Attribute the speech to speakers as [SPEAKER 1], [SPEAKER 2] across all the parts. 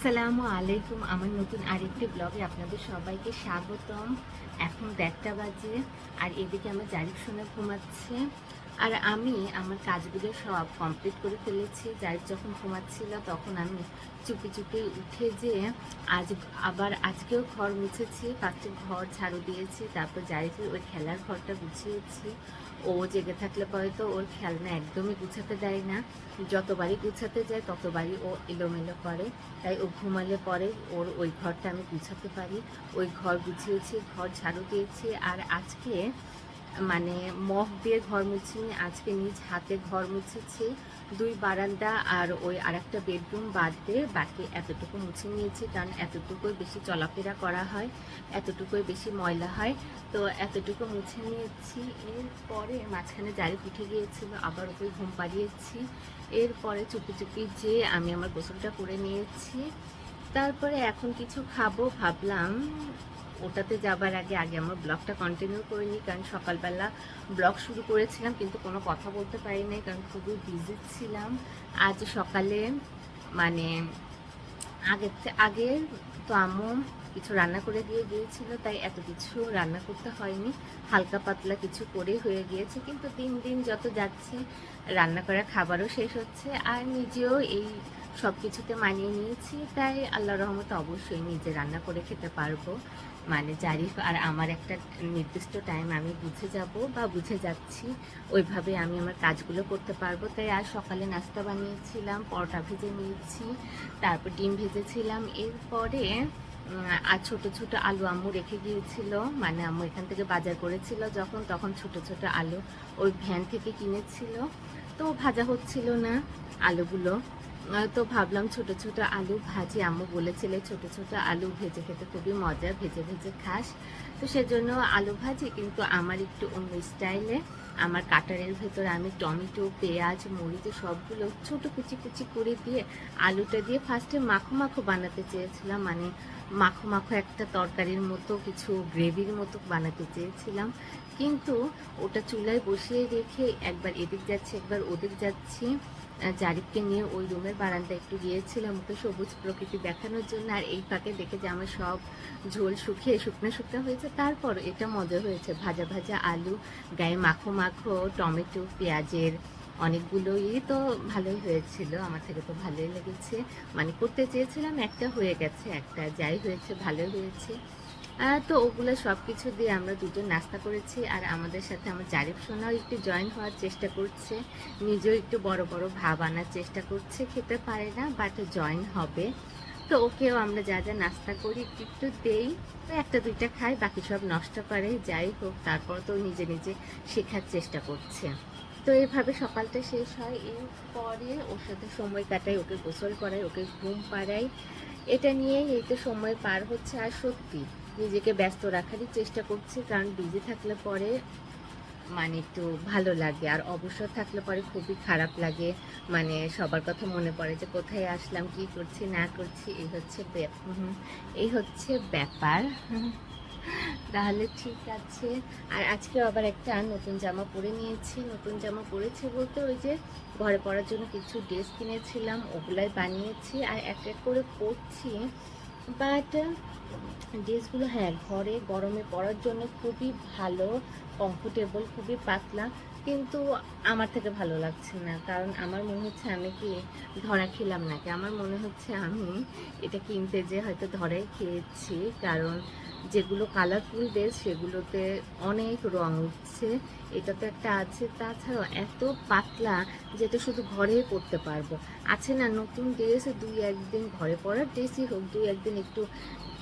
[SPEAKER 1] আসসালামু আলাইকুম। আমার নতুন আরেকটি ব্লগে আপনাদের সবাইকে স্বাগতম। এখন ১:০০ বাজে আর এদিকে আমার জারিফ সোনা ঘুমাচ্ছে। আর আমি আমার কাজগুলো সব কমপ্লিট করে ফেলেছি। জারিফ যখন ঘুমাচ্ছিল তখন আমি চুপি চুপি উঠে যেয়ে আজকেও ঘর মুছেছি। ফার্স্টে ঘর ঝাড়ু দিয়েছি, তারপর জারিফের ওই খেলার ঘরটা গুছিয়েছি। ও জেগে থাকলে পরে তো ওর খেলনা একদমই গুছাতে দেয় না। যতবারই গুছাতে যায় ততবারই ও এলোমেলো করে। তাই ও ঘুমালে পরে ওর ওই ঘরটা আমি গুছাতে পারি। ওই ঘর গুছিয়েছি, ঘর ঝাড়ু দিয়েছি। আর আজকে মানে মপ দিয়ে ঘর মুছিনি, আজকে নিজ হাতে ঘর মুছেছি। ২ বারান্দা আর ওই আরেকটা বেডরুম বাদ দিয়ে বাকি এতটুকু মুছে নিয়েছি, কারণ এতটুকুই বেশি চলাফেরা করা হয়, এতটুকুই বেশি ময়লা হয়। তো এতটুকু মুছে নিয়েছি। এরপরে মাঝখানে জারিফ উঠে গিয়েছিল, আবার ওকে ঘুম পাড়িয়েছি। এরপরে চুপি চুপি যে আমি আমার গোসলটা করে নিয়েছি। তারপরে এখন কিছু খাবো ভাবলাম। ওটাতে যাবার আগে আমার ব্লগটা কন্টিনিউ করে নিই, কারণ সকালবেলা ব্লগ শুরু করেছিলাম কিন্তু কোনো কথা বলতে পারি নাই, কারণ খুবই বিজি ছিলাম। আজ সকালে মানে আগের তো আম্মু কিছু রান্না করে দিয়ে গিয়েছিল, তাই এত কিছু রান্না করতে হয়নি, হালকা পাতলা কিছু করে হয়ে গিয়েছে। কিন্তু দিন দিন যত যাচ্ছে রান্না করা খাবারও শেষ হচ্ছে, আর নিজেও এই সব কিছুতে মানিয়ে নিয়েছি। তাই আল্লাহর রহমতে অবশ্যই নিজে রান্না করে খেতে পারবো। মানে জারিফ আর আমার একটা নির্দিষ্ট টাইম আমি বুঝে যাব বা বুঝে যাচ্ছি, ওইভাবে আমি আমার কাজগুলো করতে পারবো। তাই আজ সকালে নাস্তা বানিয়েছিলাম, পরোটা ভেজে নিয়েছি, তারপর ডিম ভেজেছিলাম। এরপরে আর ছোট ছোট আলু আম্মু রেখে গিয়েছিল, মানে আম্মু এখান থেকে বাজার করেছিল তখন ছোট ছোট আলু ওই ভ্যান থেকে কিনেছিল। তো ভাজা হচ্ছিল না আলুগুলো, তো ভাবলাম ছোট ছোট আলু ভাজি। আম্মু বলেছিল ছোট ছোট আলু ভেজে খেতে খুবই মজা, ভেজে ভেজে খাস। তো সেজন্য আলু ভাজি, কিন্তু আমার একটু অন্য স্টাইলে। আমার কাটারের ভেতরে আমি টমেটো, পেঁয়াজ, মরিচ সবগুলো ছোট কুচি কুচি করে দিয়ে আলুটা দিয়ে ফার্স্টে মাখো মাখো বানাতে চেয়েছিলাম, মানে মাখো মাখো একটা তরকারির মতো, কিছু গ্রেভির মতো বানাতে চেয়েছিলাম। কিন্তু ওটা চুলায় বসিয়ে রেখে একবার এদিক যাচ্ছি একবার ওদিক যাচ্ছি। জারিফকে নিয়ে ওই রুমের বারান্দায় একটু গিয়েছিলাম ওকে সবুজ প্রকৃতি দেখানোর জন্য। আর এই ফাঁকে দেখে যে আমার সব ঝোল শুকিয়ে শুকনো শুকনো হয়েছে। তারপর এটা মজা হয়েছে, ভাজা ভাজা আলু, গায়ে মাখো মাখো টমেটো, পেঁয়াজের অনেকগুলোই তো ভালোই হয়েছিল। আমার থেকে তো ভালোই লেগেছে, মানে করতে চেয়েছিলাম একটা, হয়ে গেছে একটা, যাই হয়েছে ভালোই হয়েছে। তো ওগুলো সব কিছু দিয়ে আমরা দুজন নাস্তা করেছি। আর আমাদের সাথে আমার জারিফ সোনাও একটু জয়েন হওয়ার চেষ্টা করছে, নিজেও একটু বড় বড় ভাব আনার চেষ্টা করছে। খেতে পারে না, বাট জয়েন হবে। তো ওকেও আমরা যা যা নাস্তা করি একটু একটু দেই। তো একটা দুইটা খাই, বাকি সব নষ্ট করে। যাই হোক, তারপর তো নিজে নিজে শেখার চেষ্টা করছে। তো এইভাবে সকালটা শেষ হয়। এরপরে ওর সাথে সময় কাটাই, ওকে গোসল করাই, ওকে ঘুম পাড়াই। এটা নিয়েই এই তো সময় পার হচ্ছে। আর সত্যি নিজেকে ব্যস্ত রাখারই চেষ্টা করছি, কারণ বিজি থাকলে পরে মানে একটু ভালো লাগে, আর অবসর থাকলে পরে খুবই খারাপ লাগে। মানে সবার কথা মনে পড়ে যে কোথায় আসলাম, কি করছি না করছি। এই হচ্ছে ব্যাপার। তাহলে ঠিক আছে। আর আজকে আবার একটা নতুন জামা পরে নিয়েছি। নতুন জামা পরেছি বলতে ওই যে ঘরে পরার জন্য কিছু ড্রেস কিনেছিলাম, ওগুলাই বানিয়েছি আর এক এক করে পরছি। বাট ড্রেসগুলো হ্যাঁ ঘরে গরমে পরার জন্য খুবই ভালো, কমফোর্টেবল, খুবই পাতলা, কিন্তু আমার থেকে ভালো লাগছে না। কারণ আমার মনে হচ্ছে আমি কি ধরা খেলাম নাকি, আমার মনে হচ্ছে আমি এটা কিনতে যে হয়তো ধরাই খেয়েছি। কারণ যেগুলো কালারফুল ড্রেস সেগুলোতে অনেক রং উঠছে, এটা তো একটা আছে। তাছাড়াও এত পাতলা যেটা শুধু ঘরেই পরতে পারবো। আছে না নতুন ড্রেস, দুই একদিন ঘরে পরার ড্রেসই হোক, দুই একদিন একটু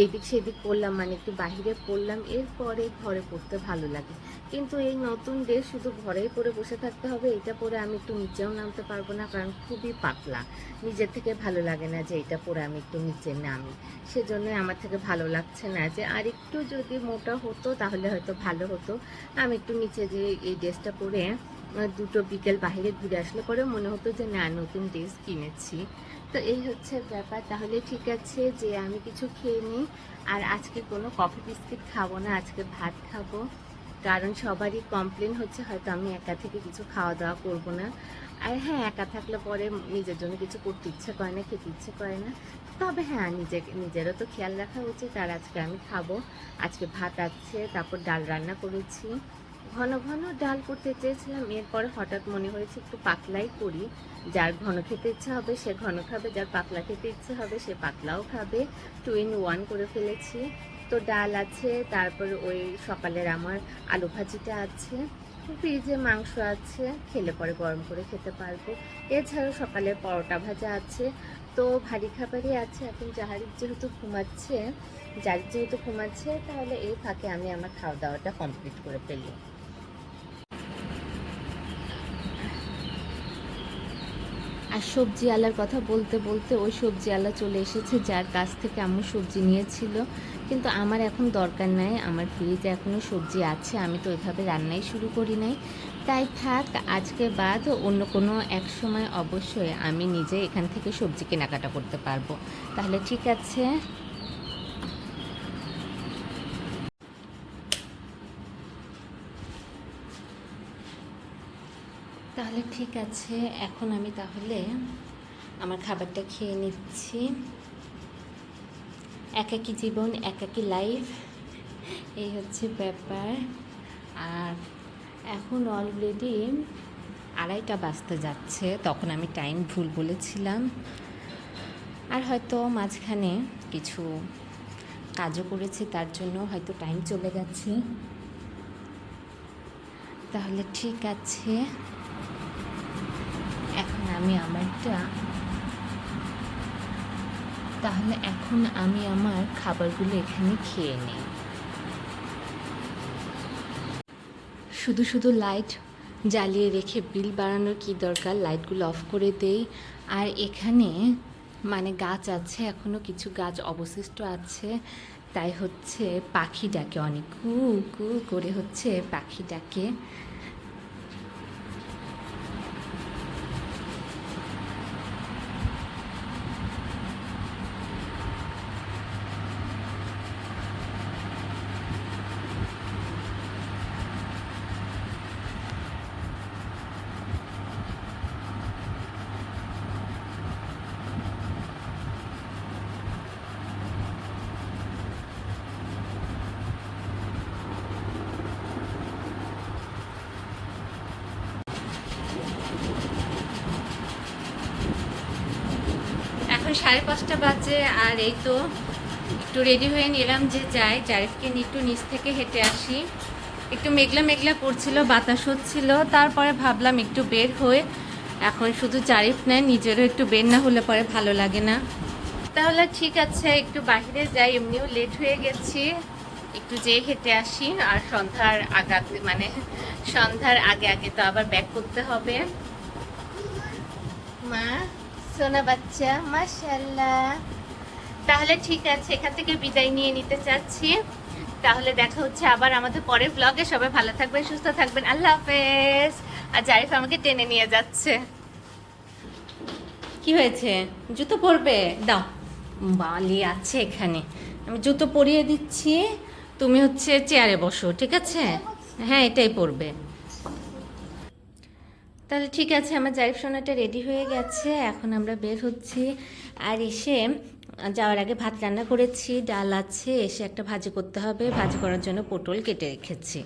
[SPEAKER 1] এইদিক সেদিক পরলাম, মানে একটু বাহিরে পরলাম, এরপরে ঘরে পরতে ভালো লাগে। কিন্তু এই নতুন ড্রেস শুধু ঘরেই পরে বসে থাকতে হবে, এটা পরে আমি একটু নিচেও নামতে পারবো না, কারণ খুবই পাতলা। নিজের থেকে ভালো লাগে না যে এটা পরে আমি একটু নিচে নামি। সেজন্য আমার থেকে ভালো লাগছে না। যে আর একটু যদি মোটা হতো তাহলে হয়তো ভালো হতো। আমি একটু নিচে যে এই ড্রেসটা পরে দুটো বিকেল বাইরে ঘুরে আসলে পরে মনে হতো যে না নতুন ড্রেস কিনেছি। তো এই হচ্ছে ব্যাপার। তাহলে ঠিক আছে যে আমি কিছু খেয়ে নিই। আর আজকে কোনো কফি বিস্কিট খাবো না, আজকে ভাত খাবো। কারণ সবারই কমপ্লেন হচ্ছে হয়তো আমি একা থেকে কিছু খাওয়া দাওয়া করবো না। আর হ্যাঁ, একা থাকলে পরে নিজের জন্য কিছু করতে ইচ্ছে করে না, খেতে ইচ্ছে করে না। তবে হ্যাঁ, নিজেরও তো খেয়াল রাখা উচিত। আর আজকে আমি খাবো, আজকে ভাত আছে, তারপর ডাল রান্না করেছি। ঘন ঘন ডাল করতে চেয়েছিলাম, এরপরে হঠাৎ মনে হয়েছে একটু পাতলাই করি। যার ঘন খেতে ইচ্ছে হবে সে ঘন খাবে, যার পাতলা খেতে ইচ্ছে হবে সে পাতলাও খাবে। 2 in 1 করে ফেলেছি। তো ডাল আছে, তারপর ওই সকালের আমার আলু ভাজিটা আছে, ফ্রিজে মাংস আছে, খেলে পরে গরম করে খেতে পারবো। এছাড়াও সকালের পরোটা ভাজা আছে। তো ভারী খাবারই আছে। এখন জারিফ যেহেতু ঘুমাচ্ছে, তাহলে এই ফাঁকে আমি আমার খাওয়া দাওয়াটা কমপ্লিট করে ফেলি। আর সবজিওয়ালার কথা বলতে বলতে ওই সবজিওয়ালা চলে এসেছে, যার কাছ থেকে আম্মু সবজি নিয়েছিল। কিন্তু আমার এখন দরকার নাই, আমার ফ্রিজে এখনও সবজি আছে, আমি তো ওইভাবে রান্নাই শুরু করি নাই। তাই থাক, আজকে বাদ অন্য কোনো এক সময় অবশ্যই আমি নিজে এখান থেকে সবজি কেনাকাটা করতে পারবো। তাহলে ঠিক আছে। তাহলে ঠিক আছে, এখন আমি তাহলে আমার খাবারটা খেয়ে নিচ্ছি। একাকী জীবন, একাকী লাইফ, এই হচ্ছে ব্যাপার। আর এখন অলরেডি 2:30 বাজতে যাচ্ছে, তখন আমি টাইম ভুল বলেছিলাম। আর হয়তো মাঝখানে কিছু কাজও করেছি, তার জন্য হয়তো টাইম চলে গেছে। তাহলে ঠিক আছে, এখন আমি আমার খাবারগুলো এখানে খেয়ে নিই। শুধু শুধু লাইট জ্বালিয়ে রেখে বিল বাড়ানোর কী দরকার, লাইটগুলো অফ করে দেই। আর এখানে মানে গাছ আছে, এখনও কিছু গাছ অবশিষ্ট আছে, তাই হচ্ছে পাখি ডাকে অনেক, কু কু করে হচ্ছে পাখি ডাকে। এখন 5:30 বাজে, আর এই তো একটু রেডি হয়ে নিলাম যে যাই, জারিফকে নিয়ে একটু নিচ থেকে হেঁটে আসি। একটু মেঘলা মেঘলা করছিল, বাতাস হচ্ছিল, তারপরে ভাবলাম একটু বের হয়ে, এখন শুধু জারিফ নেয়, নিজেরও একটু বের না হলে পরে ভালো লাগে না। তাহলে ঠিক আছে, একটু বাইরে যাই, এমনিও লেট হয়ে গেছি, একটু যেয়ে হেঁটে আসি। আর সন্ধ্যার আগে আগে তো আবার ব্যাক করতে হবে। মা, সোনা বাচ্চা, মাশাআল্লাহ। তাহলে ঠিক আছে, এখান থেকে বিদায় নিয়ে নিতে চাচ্ছি। তাহলে দেখা হচ্ছে আবার আমাদের পরের ব্লগে। সবাই ভালো থাকবেন, সুস্থ থাকবেন, আল্লাহ হাফেজ। আর জারিফ আমাকে টেনে নিয়ে যাচ্ছে। কি হয়েছে? জুতো পরবে? দাও, বালি আছে এখানে, আমি জুতো পরিয়ে দিচ্ছি, তুমি হচ্ছে চেয়ারে বসো, ঠিক আছে? হ্যাঁ, এটাই পরবে। তাহলে ঠিক আছে, আমার জারিফ সোনাটা রেডি হয়ে গেছে, এখন আমরা বের হচ্ছি। আর এসে যাওয়ার আগে ভাত রান্না করেছি, ডাল আছে, এসে একটা ভাজি করতে হবে, ভাজি করার জন্য পটল কেটে রেখেছি।